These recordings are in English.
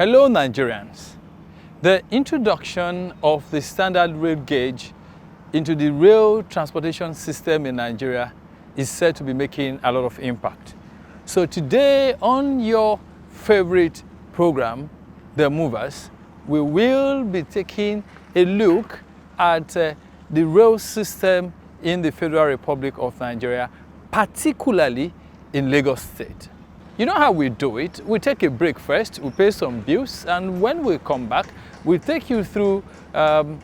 Hello Nigerians. The introduction of the standard rail gauge into the rail transportation system in Nigeria is said to be making a lot of impact. So today on your favorite program, The Movers, we will be taking a look at the rail system in the Federal Republic of Nigeria, particularly in Lagos State. You know how we do it. We take a break first, we pay some bills, and when we come back, we take you through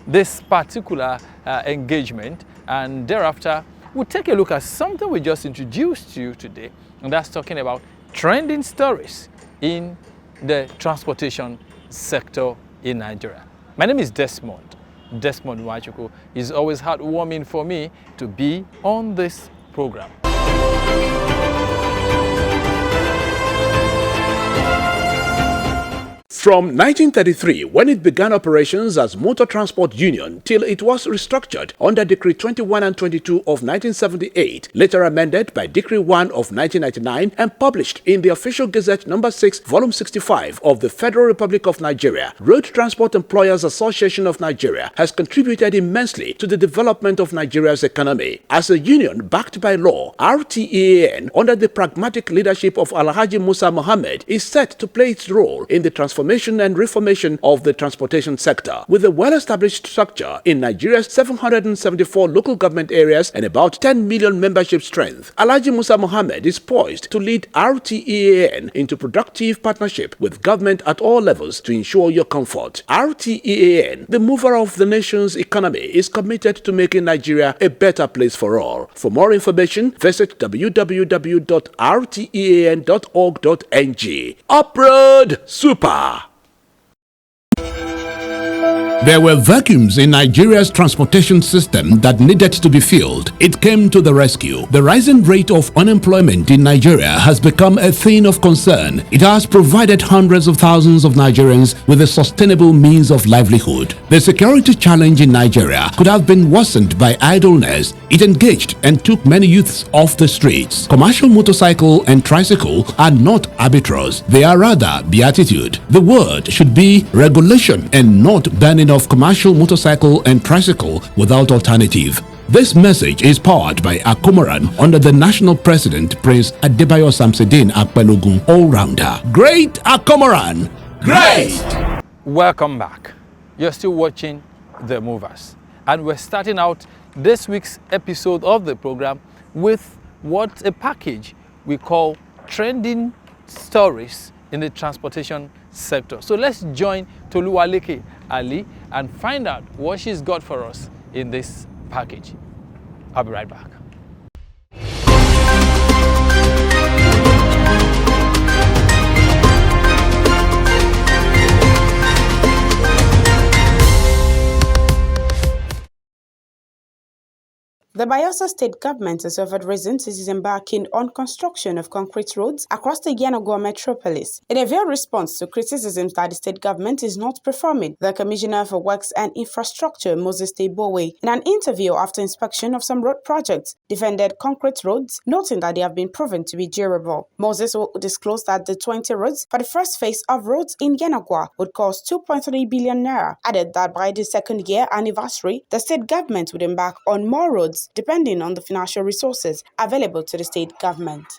this particular engagement, and thereafter, we'll take a look at something we just introduced to you today, and that's talking about trending stories in the transportation sector in Nigeria. My name is Desmond Nwachukwu. It's always heartwarming for me to be on this program. From 1933, when it began operations as Motor Transport Union, till it was restructured under Decree 21 and 22 of 1978, later amended by Decree 1 of 1999 and published in the Official Gazette No. 6, Volume 65 of the Federal Republic of Nigeria, Road Transport Employers Association of Nigeria has contributed immensely to the development of Nigeria's economy. As a union backed by law, RTEAN, under the pragmatic leadership of Alhaji Musa Mohammed, is set to play its role in the transformation and reformation of the transportation sector. With a well-established structure in Nigeria's 774 local government areas and about 10 million membership strength, Alhaji Musa Mohammed is poised to lead RTEAN into productive partnership with government at all levels to ensure your comfort. RTEAN, the mover of the nation's economy, is committed to making Nigeria a better place for all. For more information, visit www.rtean.org.ng. Uproad Super! There were vacuums in Nigeria's transportation system that needed to be filled. It came to the rescue. The rising rate of unemployment in Nigeria has become a thing of concern. It has provided hundreds of thousands of Nigerians with a sustainable means of livelihood. The security challenge in Nigeria could have been worsened by idleness. It engaged and took many youths off the streets. Commercial motorcycle and tricycle are not arbitrage. They are rather beatitude. The word should be regulation and not banning of commercial motorcycle and tricycle without alternative. This message is powered by Akomaran under the national president, Prince Adebayo Samsudeen Akpelogun, all-rounder. Great Akomaran! Great! Welcome back. You're still watching The Movers, and we're starting out this week's episode of the program with a package we call Trending Stories in the Transportation Sector. So let's join Toluwaleke Ali and find out what she's got for us in this package. I'll be right back. The Bayelsa State Government has offered reasons it is embarking on construction of concrete roads across the Yenagoa metropolis. In a veiled response to criticisms that the state government is not performing, the Commissioner for Works and Infrastructure, Moses Tebowe, in an interview after inspection of some road projects, defended concrete roads, noting that they have been proven to be durable. Moses disclosed that the 20 roads for the first phase of roads in Yenagoa would cost 2.3 billion naira, added that by the second year anniversary, the state government would embark on more roads depending on the financial resources available to the state government.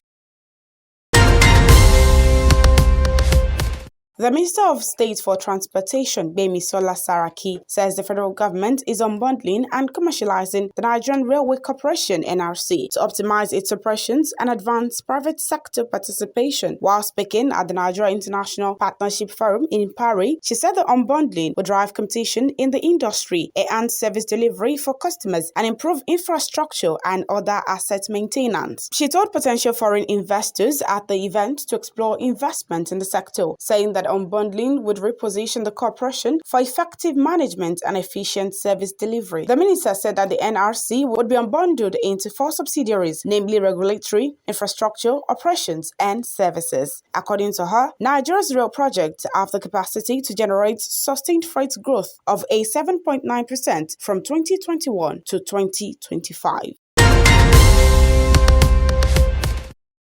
The Minister of State for Transportation, Gbemisola Saraki, says the federal government is unbundling and commercializing the Nigerian Railway Corporation (NRC) to optimize its operations and advance private sector participation. While speaking at the Nigeria International Partnership Forum in Paris, she said the unbundling will drive competition in the industry, enhance service delivery for customers, and improve infrastructure and other asset maintenance. She told potential foreign investors at the event to explore investment in the sector, saying that unbundling would reposition the corporation for effective management and efficient service delivery. The minister said that the NRC would be unbundled into 4 subsidiaries, namely regulatory, infrastructure, operations, and services. According to her, Nigeria's rail projects have the capacity to generate sustained freight growth of a 7.9% from 2021 to 2025.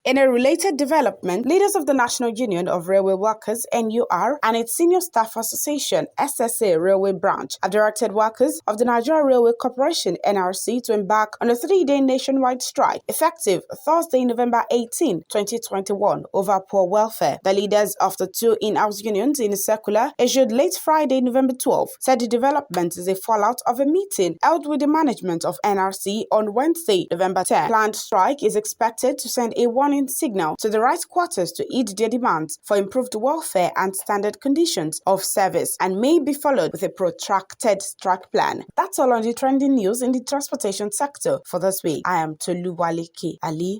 In a related development, leaders of the National Union of Railway Workers (NUR) and its Senior Staff Association (SSA) Railway Branch have directed workers of the Nigeria Railway Corporation (NRC) to embark on a 3-day nationwide strike effective Thursday, November 18, 2021, over poor welfare. The leaders of the two in-house unions, in a circular issued late Friday, November 12, said the development is a fallout of a meeting held with the management of NRC on Wednesday, November 10. Planned strike is expected to send a warning signal to the right quarters to heed their demands for improved welfare and standard conditions of service, and may be followed with a protracted strike plan. That's all on the trending news in the transportation sector for this week. I am Toluwaleke Ali.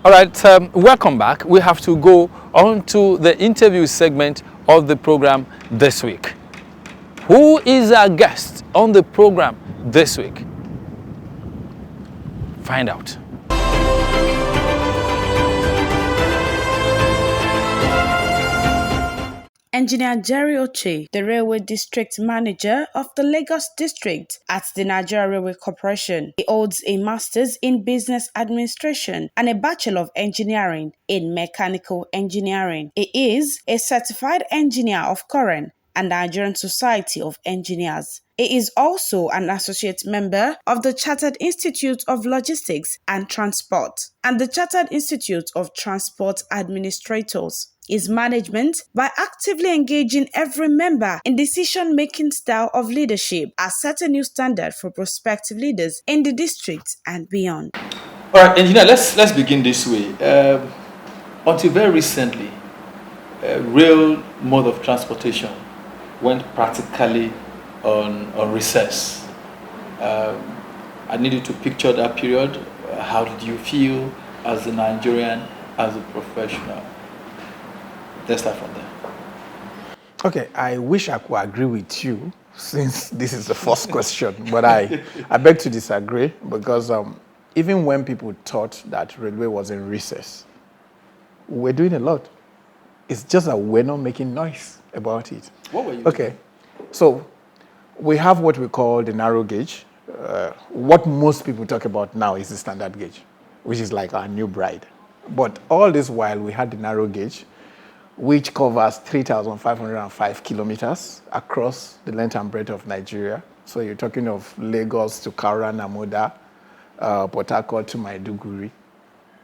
All right, welcome back. We have to go on to the interview segment of the program this week. Who is our guest on the program this week? Find out. Engineer Jerry Oche, the Railway District Manager of the Lagos District at the Nigeria Railway Corporation. He holds a Master's in Business Administration and a Bachelor of Engineering in Mechanical Engineering. He is a Certified Engineer of Koren and Nigerian Society of Engineers. He is also an associate member of the Chartered Institute of Logistics and Transport and the Chartered Institute of Transport Administrators. His management, by actively engaging every member in decision-making style of leadership, has set a new standard for prospective leaders in the district and beyond. All right, Engineer, let's begin this way. Until very recently, rail mode of transportation went practically on recess. I need you to picture that period. How did you feel as a Nigerian, as a professional? Let's start from there. Okay, I wish I could agree with you since this is the first question, but I beg to disagree because even when people thought that railway was in recess, we're doing a lot. It's just that we're not making noise about it. What were you doing? So we have what we call the narrow gauge. What most people talk about now is the standard gauge, which is like our new bride. But all this while, we had the narrow gauge, which covers 3,505 kilometers across the length and breadth of Nigeria. So you're talking of Lagos to Kaura, Namoda, Port Harcourt to Maiduguri.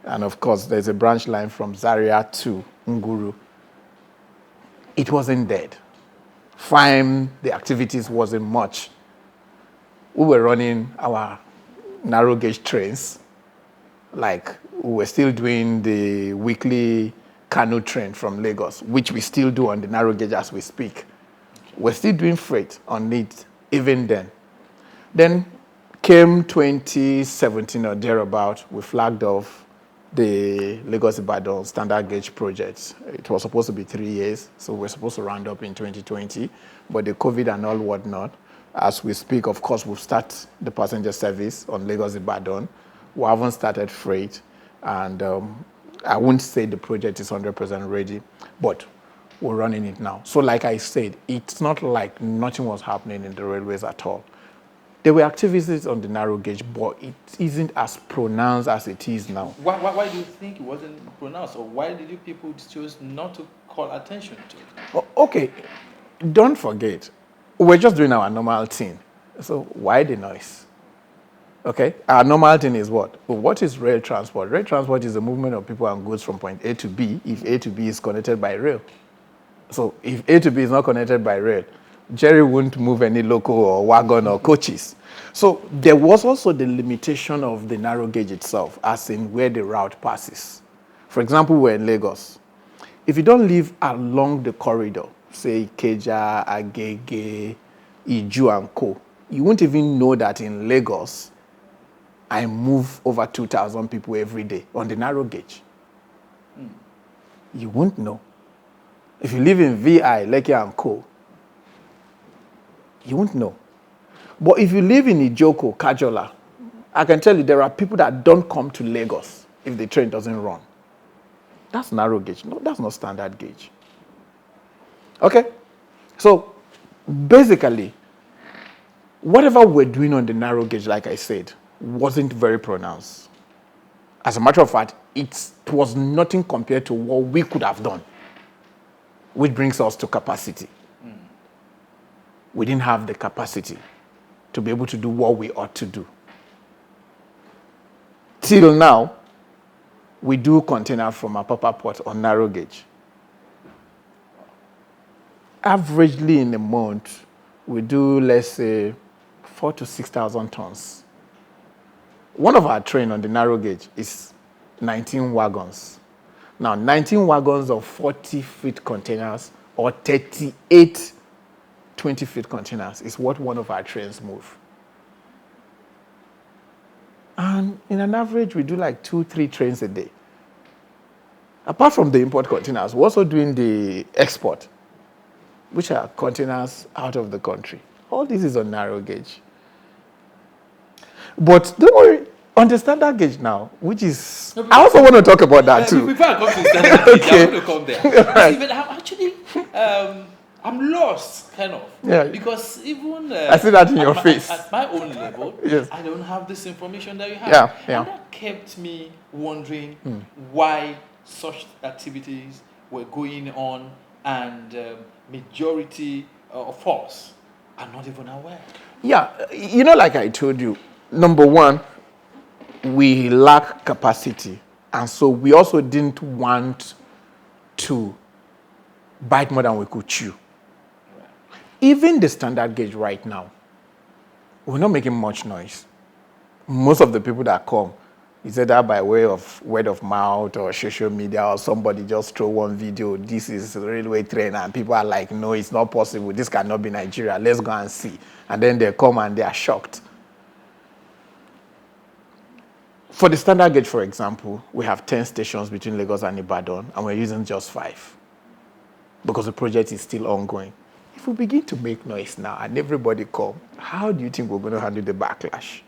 And of course, there's a branch line from Zaria to Nguru. It wasn't dead. Fine, the activities wasn't much. We were running our narrow gauge trains, like we were still doing the weekly canoe train from Lagos, which we still do on the narrow gauge as we speak. We're still doing freight on it even then. Then came 2017 or thereabout, we flagged off the Lagos-Ibadan standard gauge project. It was supposed to be 3 years, so we're supposed to round up in 2020, but the COVID and all whatnot, as we speak, of course, we'll start the passenger service on Lagos-Ibadan. We haven't started freight, and I wouldn't say the project is 100% ready, but we're running it now. So like I said, it's not like nothing was happening in the railways at all. There were activities on the narrow gauge, but it isn't as pronounced as it is now. Why do you think it wasn't pronounced, or why did you people choose not to call attention to it? Okay, don't forget, we're just doing our normal thing. So why the noise? Okay, our normal thing is what? Well, what is rail transport? Rail transport is the movement of people and goods from point A to B if A to B is connected by rail. So if A to B is not connected by rail, Jerry wouldn't move any loco or wagon or coaches. So there was also the limitation of the narrow gauge itself, as in where the route passes. For example, we're in Lagos. If you don't live along the corridor, say Ikeja, Agege, Iju and Co., you won't even know that in Lagos, I move over 2,000 people every day on the narrow gauge. You won't know. If you live in VI, Lekki and Co., you won't know. But if you live in Ijoko, Kajola, I can tell you there are people that don't come to Lagos if the train doesn't run. That's narrow gauge. No, that's not standard gauge. Okay? So basically, whatever we're doing on the narrow gauge, like I said, wasn't very pronounced. As a matter of fact, it was nothing compared to what we could have done, which brings us to capacity. We didn't have the capacity to be able to do what we ought to do. Till now, we do container from Apapa Port on narrow gauge. Averagely in a month, we do, let's say, 4,000 to 6,000 tons. One of our train on the narrow gauge is 19 wagons. Now, 19 wagons of 40-feet containers or 38 20-feet containers is what one of our trains move. And in an average, we do like 2-3 trains a day. Apart from the import containers, we're also doing the export, which are containers out of the country. All this is on narrow gauge. But don't worry, on the standard gauge now, which is... I also want to talk about that too. Before I come to standard gauge, Okay. I want to come there. Right. See, but I'm actually, I'm lost, kind of. Yeah. Because even... I see that in your face. At my own level, Yes. I don't have this information that you have. Yeah, yeah. And that kept me wondering why such activities were going on, and majority of us are not even aware. Yeah, you know, like I told you, number one, we lack capacity. And so we also didn't want to bite more than we could chew. Even the standard gauge right now, we're not making much noise. Most of the people that come, is either by way of word of mouth or social media, or somebody just throw one video, this is a railway train, and people are like, no, it's not possible. This cannot be Nigeria. Let's go and see. And then they come and they are shocked. For the standard gauge, for example, we have 10 stations between Lagos and Ibadan, and we're using just 5 because the project is still ongoing. If we begin to make noise now and everybody come, how do you think we're going to handle the backlash?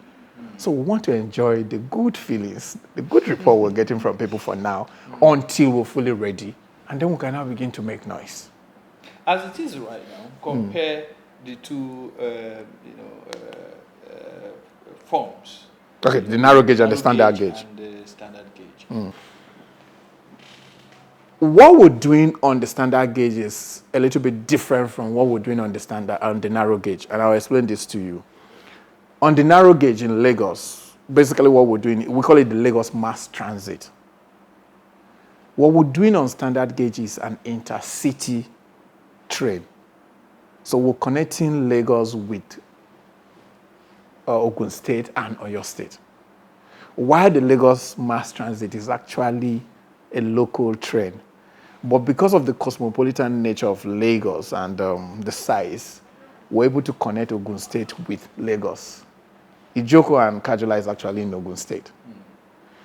So we want to enjoy the good feelings, the good report we're getting from people for now, until we're fully ready, and then we can now begin to make noise. As it is right now, compare the two, forms. Okay, the narrow gauge and the standard gauge. And the standard gauge. What we're doing on the standard gauge is a little bit different from what we're doing on the narrow gauge, and I'll explain this to you. On the narrow gauge in Lagos, basically what we're doing, we call it the Lagos Mass Transit. What we're doing on standard gauge is an intercity train. So we're connecting Lagos with Ogun State and Oyo State. While the Lagos Mass Transit is actually a local train. But because of the cosmopolitan nature of Lagos and the size, we're able to connect Ogun State with Lagos. Ijoko and Kajola is actually in Ogun State.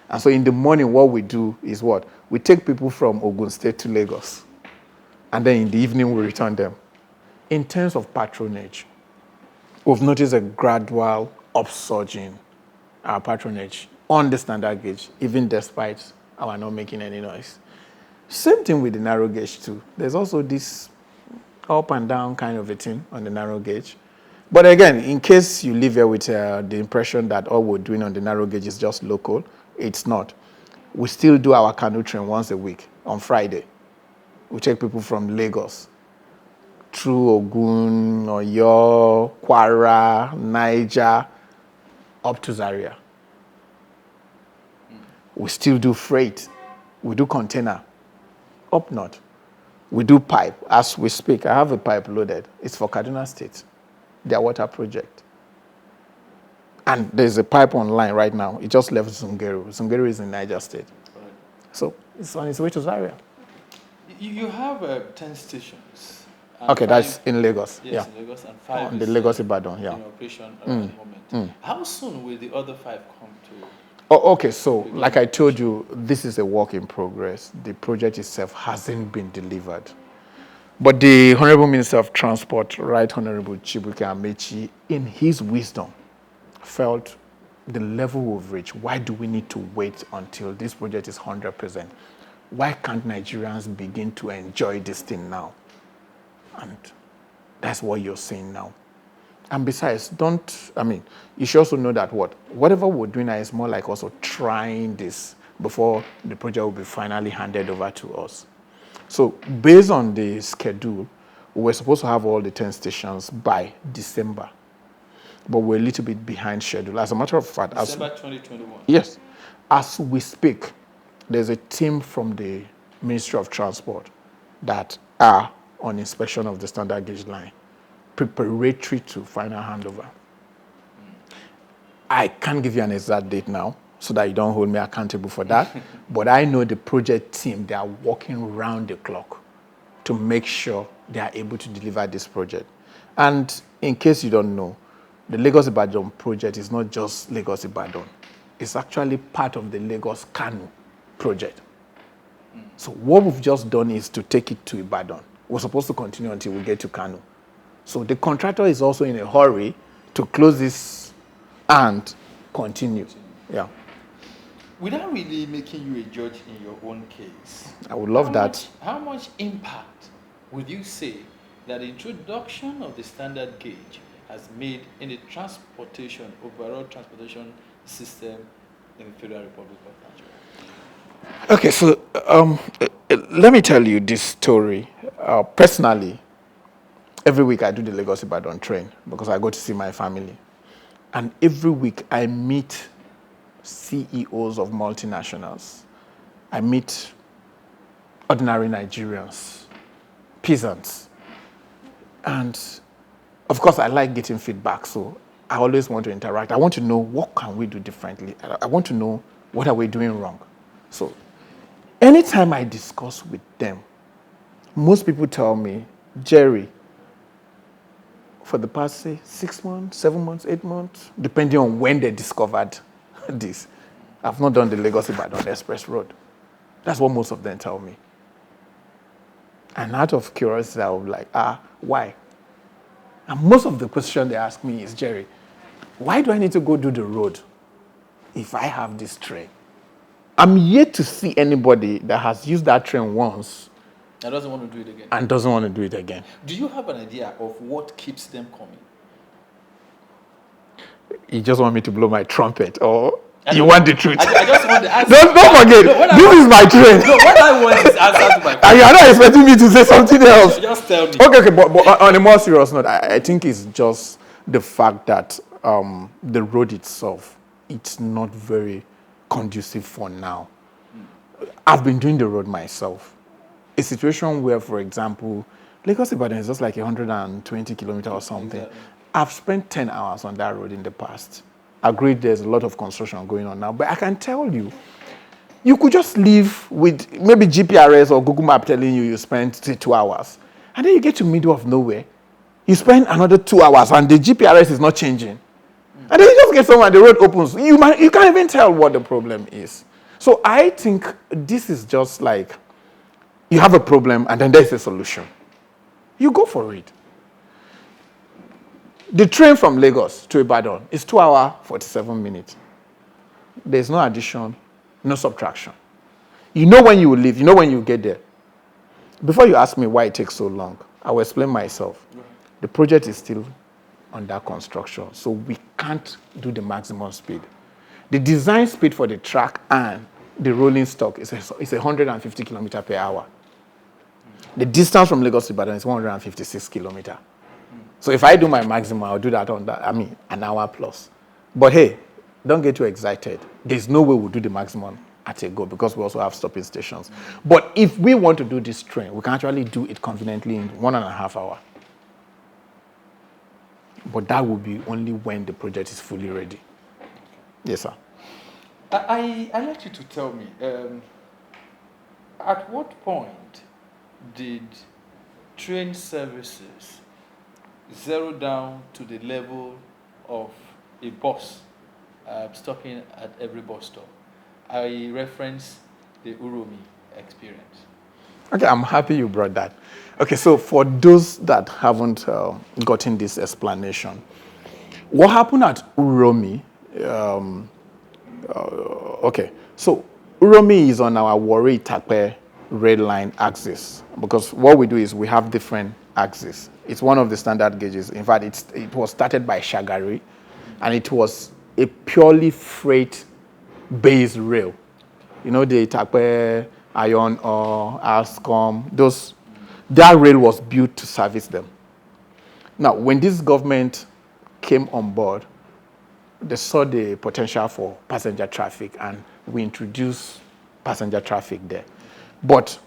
And so in the morning, what we do is what? We take people from Ogun State to Lagos. And then in the evening, we return them. In terms of patronage, we've noticed a gradual upsurge in our patronage on the standard gauge, even despite our not making any noise. Same thing with the narrow gauge too. There's also this up and down kind of a thing on the narrow gauge. But again, in case you leave here with the impression that all we're doing on the narrow gauge is just local, it's not. We still do our canoe train once a week on Friday. We take people from Lagos through Ogun, Oyo, Kwara, Niger, up to Zaria. We still do freight. We do container up north. We do pipe. As we speak, I have a pipe loaded. It's for Kaduna State, their water project. And there's a pipe online right now. It just left Zungeru. Zungeru is in Niger State. Right. So it's on its way to Zaria. You have 10 stations. Okay, that's in Lagos. Yes, Yeah. in Lagos, and 5 On the is, Lagos Ibadan, yeah. in operation at the moment. How soon will the other 5 come to? Oh, okay, so like I told you, this is a work in progress. The project itself hasn't been delivered. But the Honorable Minister of Transport, Right Honorable Chibuike Amechi, in his wisdom, felt the level we've reached. Why do we need to wait until this project is 100%? Why can't Nigerians begin to enjoy this thing now? And that's what you're seeing now. And besides, you should also know that whatever we're doing now is more like also trying this. before the project will be finally handed over to us. So based on the schedule, we were supposed to have all the 10 stations by December, but we're a little bit behind schedule. As a matter of fact, December 2021. Yes. As we speak, there's a team from the Ministry of Transport that are on inspection of the standard gauge line, preparatory to final handover. I can't give you an exact date now so that you don't hold me accountable for that, but I know the project team, they are working round the clock to make sure they are able to deliver this project. And in case you don't know, the Lagos-Ibadan project is not just Lagos-Ibadan. It's actually part of the Lagos-Kano project. So what we've just done is to take it to Ibadan. We're supposed to continue until we get to Kano. So the contractor is also in a hurry to close this and continue. Yeah. Without really making you a judge in your own case, I would love that. How much impact would you say that the introduction of the standard gauge has made in the overall transportation system in the Federal Republic of Nigeria? Okay, so let me tell you this story. Personally, every week I do the Lagos-Ibadan train because I go to see my family. And every week I meet CEOs of multinationals. I meet ordinary Nigerians, peasants. And of course, I like getting feedback, so I always want to interact. I want to know what can we do differently. I want to know what are we doing wrong. So anytime I discuss with them, most people tell me, Jerry, for the past, say, 6 months, 7 months, 8 months, depending on when they discovered this, I've not done the Lagos-Ibadan Express Road. That's what most of them tell me. And out of curiosity, I was like, why? And most of the question they ask me is, Jerry, why do I need to go do the road if I have this train? I'm yet to see anybody that has used that train once And doesn't want to do it again. and doesn't want to do it again. Do you have an idea of what keeps them coming? You just want me to blow my trumpet, or you want the truth? I just want the answer. Don't forget, this is my train. No, what I want is answer to my question. And you're not expecting me to say something else. Just tell me. Okay, but on a more serious note, I think it's just the fact that the road itself, it's not very conducive for now. I've been doing the road myself. A situation where, for example, Lagos-Ibadan is just like 120 kilometers or something. Exactly. I've spent 10 hours on that road in the past. Agreed, there's a lot of construction going on now, but I can tell you, you could just leave with maybe GPRS or Google Map telling you spent, say, 2 hours. And then you get to middle of nowhere. You spend another 2 hours and the GPS is not changing. And then you just get somewhere and the road opens. You can't even tell what the problem is. So I think this is just like, you have a problem and then there's a solution. You go for it. The train from Lagos to Ibadan is 2 hours, 47 minutes. There's no addition, no subtraction. You know when you will leave, you know when you get there. Before you ask me why it takes so long, I will explain myself. The project is still under construction, so we can't do the maximum speed. The design speed for the track and the rolling stock is 150 kilometers per hour. The distance from Lagos to Ibadan is 156 kilometers. So if I do my maximum, I'll do that an hour plus. But hey, don't get too excited. There's no way we'll do the maximum at a go because we also have stopping stations. But if we want to do this train, we can actually do it conveniently in 1.5 hours. But that will be only when the project is fully ready. Yes, sir. I'd like you to tell me, at what point did train services zero down to the level of a bus stopping at every bus stop? I reference the Uromi experience. Okay, I'm happy you brought that. Okay, so for those that haven't gotten this explanation, what happened at Uromi, okay, so Uromi is on our Warri-Itakpe red line axis, because what we do is we have different axes. It's one of the standard gauges. In fact, it was started by Shagari, and it was a purely freight-based rail. You know, the Itakpe, Iron or Alscom, that rail was built to service them. Now, when this government came on board, they saw the potential for passenger traffic, and we introduced passenger traffic there. But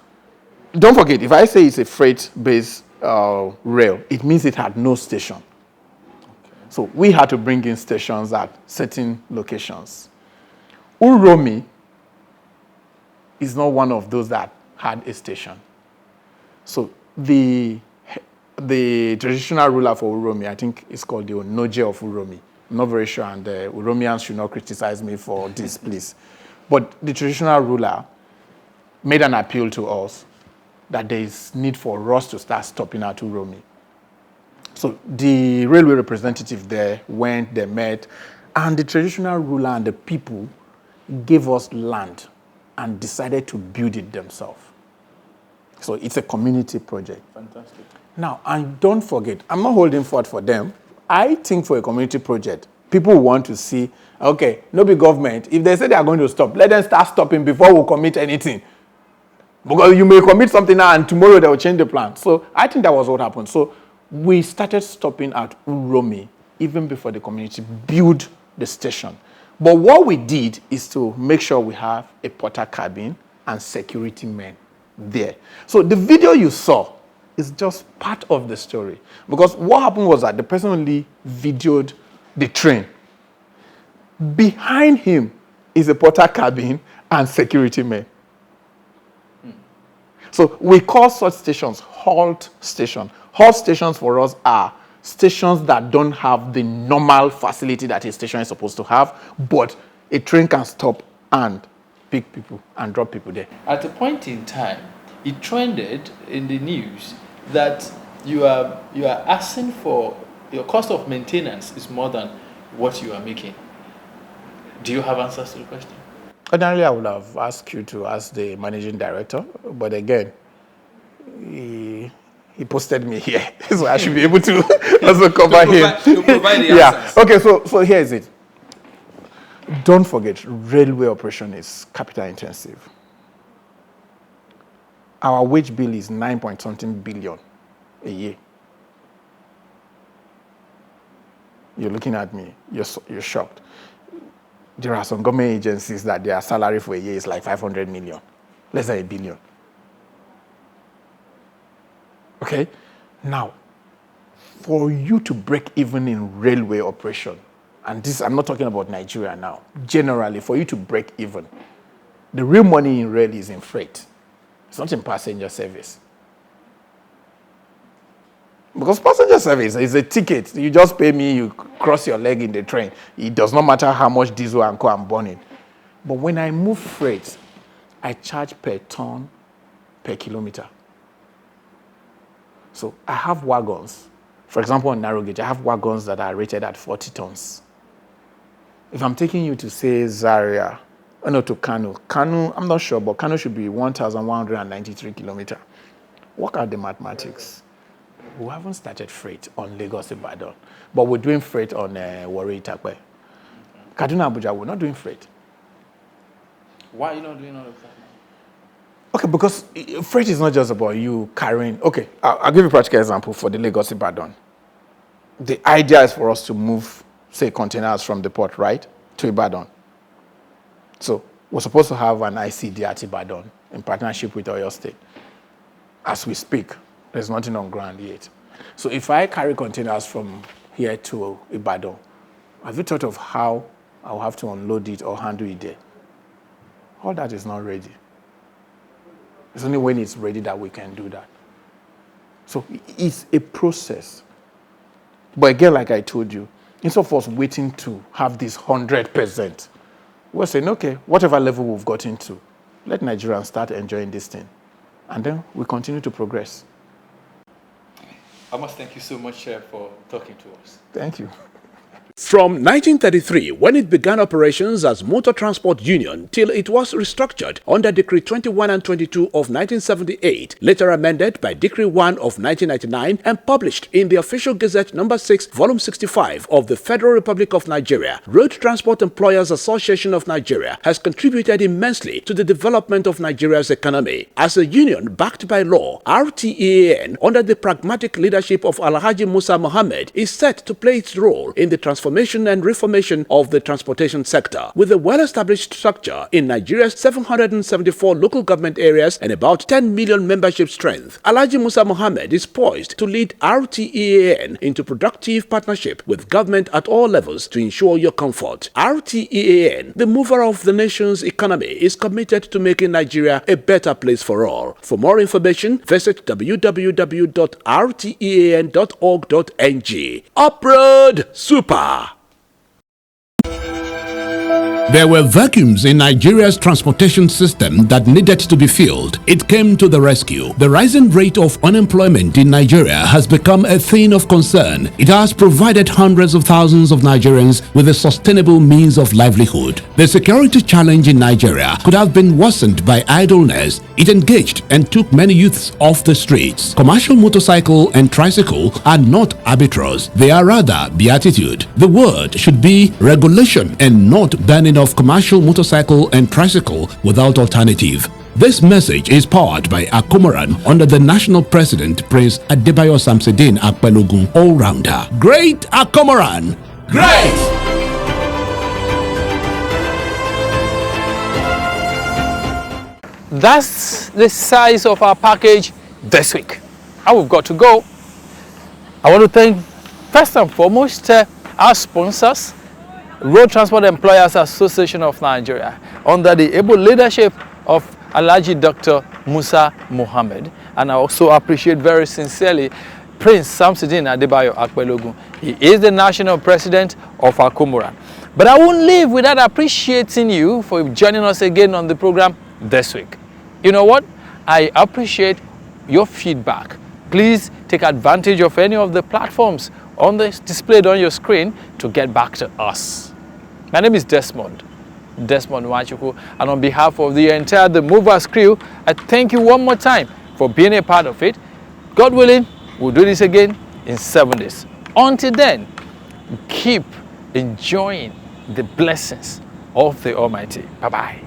don't forget, if I say it's a freight-based rail, it means it had no station. Okay. So we had to bring in stations at certain locations. Uromi is not one of those that had a station. So the traditional ruler for Uromi, I think it's called the Onoje of Uromi. I'm not very sure, and the Uromians should not criticize me for this, please. But the traditional ruler made an appeal to us that there is need for us to start stopping at Uromi. So the railway representative there went, they met, and the traditional ruler and the people gave us land and decided to build it themselves. So it's a community project. Fantastic. Now, and don't forget, I'm not holding forth for them. I think for a community project, people want to see, okay, no big government. If they say they are going to stop, let them start stopping before we commit anything. Because you may commit something now and tomorrow they will change the plan. So I think that was what happened. So we started stopping at Uromi even before the community built the station. But what we did is to make sure we have a porter cabin and security men there. So the video you saw is just part of the story. Because what happened was that the person only videoed the train. Behind him is a porter cabin and security men. So we call such stations halt stations. Halt stations for us are stations that don't have the normal facility that a station is supposed to have, but a train can stop and pick people and drop people there. At a point in time, it trended in the news that you are asking for your cost of maintenance is more than what you are making. Do you have answers to the question? Ordinarily, I would have asked you to ask the managing director, but again, he posted me here, so I should be able to also cover him. To provide the yeah. answers. Okay, so here is it. Don't forget, railway operation is capital intensive. Our wage bill is 9-point-something billion a year. You're looking at me, you're shocked. There are some government agencies that their salary for a year is like 500 million, less than $1 billion. Okay? Now, for you to break even in railway operation, and this, I'm not talking about Nigeria now, generally, for you to break even, the real money in rail is in freight. It's not in passenger service. Because passenger service is a ticket. You just pay me, you cross your leg in the train. It does not matter how much diesel and coal I'm burning. But when I move freight, I charge per ton, per kilometer. So I have wagons. For example, on narrow gauge, I have wagons that are rated at 40 tons. If I'm taking you to, say, Zaria, to Kano. Kano, I'm not sure, but Kano should be 1,193 kilometers. Work out the mathematics. We haven't started freight on Lagos-Ibadan, but we're doing freight on Warri-Itakpe. Kaduna Abuja, we're not doing freight. Why are you not doing all of that? Okay, because freight is not just about you carrying. Okay, I'll give you a practical example for the Lagos-Ibadan. The idea is for us to move, say, containers from the port, right, to Ibadan. So we're supposed to have an ICD at Ibadan in partnership with Oyo State. As we speak, there's nothing on ground yet. So if I carry containers from here to Ibadan, have you thought of how I'll have to unload it or handle it there? All that is not ready. It's only when it's ready that we can do that. So it's a process. But again, like I told you, instead of us waiting to have this 100%, we're saying, okay, whatever level we've gotten to, let Nigerians start enjoying this thing. And then we continue to progress. I must thank you so much, for talking to us. Thank you. From 1933, when it began operations as Motor Transport Union, till it was restructured under Decree 21 and 22 of 1978, later amended by Decree 1 of 1999 and published in the Official Gazette No. 6, Volume 65 of the Federal Republic of Nigeria, Road Transport Employers Association of Nigeria has contributed immensely to the development of Nigeria's economy. As a union backed by law, RTEAN, under the pragmatic leadership of Alhaji Musa Mohammed, is set to play its role in the transformation and reformation of the transportation sector. With a well-established structure in Nigeria's 774 local government areas and about 10 million membership strength, Alhaji Musa Mohammed is poised to lead RTEAN into productive partnership with government at all levels to ensure your comfort. RTEAN, the mover of the nation's economy, is committed to making Nigeria a better place for all. For more information, visit www.rtean.org.ng. Uproad Super! There were vacuums in Nigeria's transportation system that needed to be filled. It came to the rescue. The rising rate of unemployment in Nigeria has become a thing of concern. It has provided hundreds of thousands of Nigerians with a sustainable means of livelihood. The security challenge in Nigeria could have been worsened by idleness. It engaged and took many youths off the streets. Commercial motorcycle and tricycle are not arbitrage. They are rather beatitude. The word should be regulation and not banning of commercial motorcycle and tricycle without alternative. This message is powered by Akomoran under the national president, Prince Adebayo Samsudeen Akpelogun, all-rounder. Great Akomoran! Great! That's the size of our package this week. And we've got to go. I want to thank first and foremost our sponsors, Road Transport Employers Association of Nigeria, under the able leadership of Alhaji Dr. Musa Mohammed. And I also appreciate very sincerely Prince Samsudeen Adebayo Akpelogun. He is the national president of Akomoran. But I won't leave without appreciating you for joining us again on the program this week. You know what? I appreciate your feedback. Please take advantage of any of the platforms displayed on your screen to get back to us. My name is Desmond Nwachukwu, and on behalf of the entire The Movers crew, I thank you one more time for being a part of it. God willing, we'll do this again in 7 days. Until then, keep enjoying the blessings of the Almighty. Bye-bye.